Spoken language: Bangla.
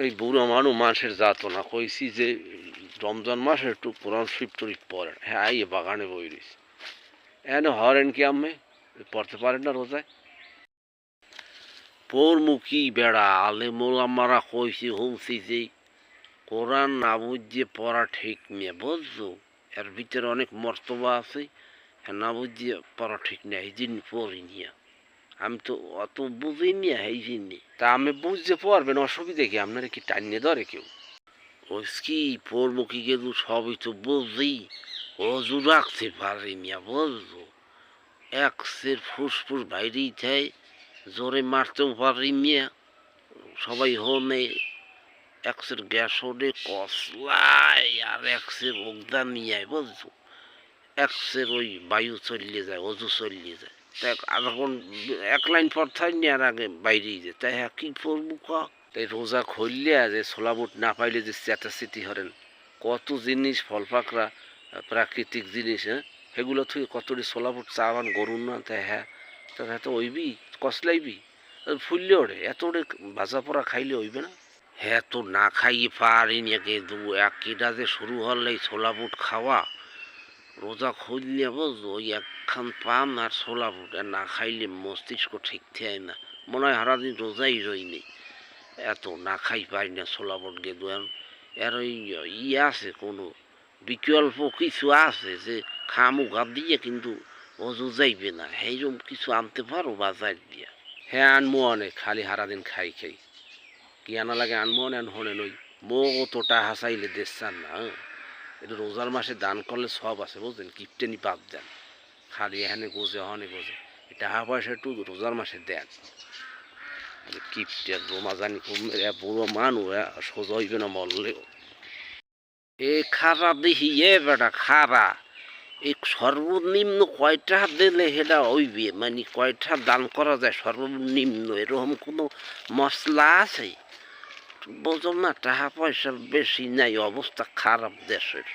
এই বুড়ো মানুষের যাত না কইছি যে রমজান মাসে একটু কোরআন শরীফ টরিফ পড়েন, হ্যাঁ এই বাগানে বই রয়েছে এন হরেন কি আম্মে পড়তে পারেন না রোজায়? পড়মুখী বেড়া আলে মোলাম্মারা কইছি হুমছি যে কোরআন না বুঝিয়ে পড়া ঠিক নিয়ে বুঝছো, এর ভিতরে অনেক মর্তবা আছে, না বুঝিয়ে পড়া ঠিক নেই, এই দিন পড়ি নিয়ে আমি তো অত বুঝি নিয়ে এই জন্য তা আমি বুঝতে পারবেন অসুবিধা কি? আপনারা কি টাইনে ধরে কেউ? ওই কি পড়বো কি গেলু সবই তো বুঝি, অজু রাখতে পারি মিয়া বুঝলো, একসের ফুসফুস বাইরেই থাকে, জোরে মারতেও পারি মিয়া, সবাই হনে একসের গ্যাস ওডে কসলায় আর একসের ওগদা নিয়ে বুঝছো, একসের ওই বায়ু চলিয়ে যায়, অজু চলিয়ে যায়, তাই যখন এক লাইন পর থাই নি আর আগে বাইরেই যায়, তাই হ্যাঁ কি পড়বো কা? তাই রোজা খুললে যে ছোলা বুট না পাইলে যে চেতাচেতি হরেন, কত জিনিস ফল পাকড়া প্রাকৃতিক জিনিস, হ্যাঁ সেগুলো তুই কতটি ছোলা বুট চাবান গরুন না, তাই হ্যাঁ তা হ্যাঁ তো ওইবি কসলাইবি ফুললে ওরে এত ওরে ভাজা পোড়া খাইলে হইবে না? হ্যাঁ তো না খাইয়ে পারিনি কিন্তু এক কিটা যে শুরু হলে ছোলা বুট খাওয়া, রোজা খুললে বুঝো ওই একখান পান আর ছোলা বুট না খাইলে মস্তিষ্ক ঠিক থাকে না, মনে হয় সারাদিন রোজাই রই নেই, এত না খাই পারি না ছোলা বুট গেদু। এর ওই আছে কোনো বিকল্প কিছু আছে যে খামু গা দিয়ে কিন্তু অজু যাইবে না, সেইরকম কিছু আনতে পারো বাজার দিয়া? হ্যাঁ আনমো অনেক, খালি সারাদিন খাই খাই কি আনা লাগে আনমো অনেক হনেন ওই মো তোটা হাসাইলে দেশান না, এটা রোজার মাসে দান করলে সব আছে বুঝলেন, কিপটেনি বাদ দেন, খালি এখানে গোজে হনে গোজে টাকা পয়সা একটু রোজার মাসে দেন, কিপটে রোমা জানি বুড়ো মানুষ সোজা হইবে না মরলেও। এ খারা দেখি এ বেটা খারা, এই সর্বনিম্ন কয়টা দিলে সেটা হইবে, মানে কয়টা দান করা যায় সর্বনিম্ন এরকম কোনো মশলা আছে? বোঝো না টাকা পয়সা বেশি নাই, অবস্থা খারাপ দেশের।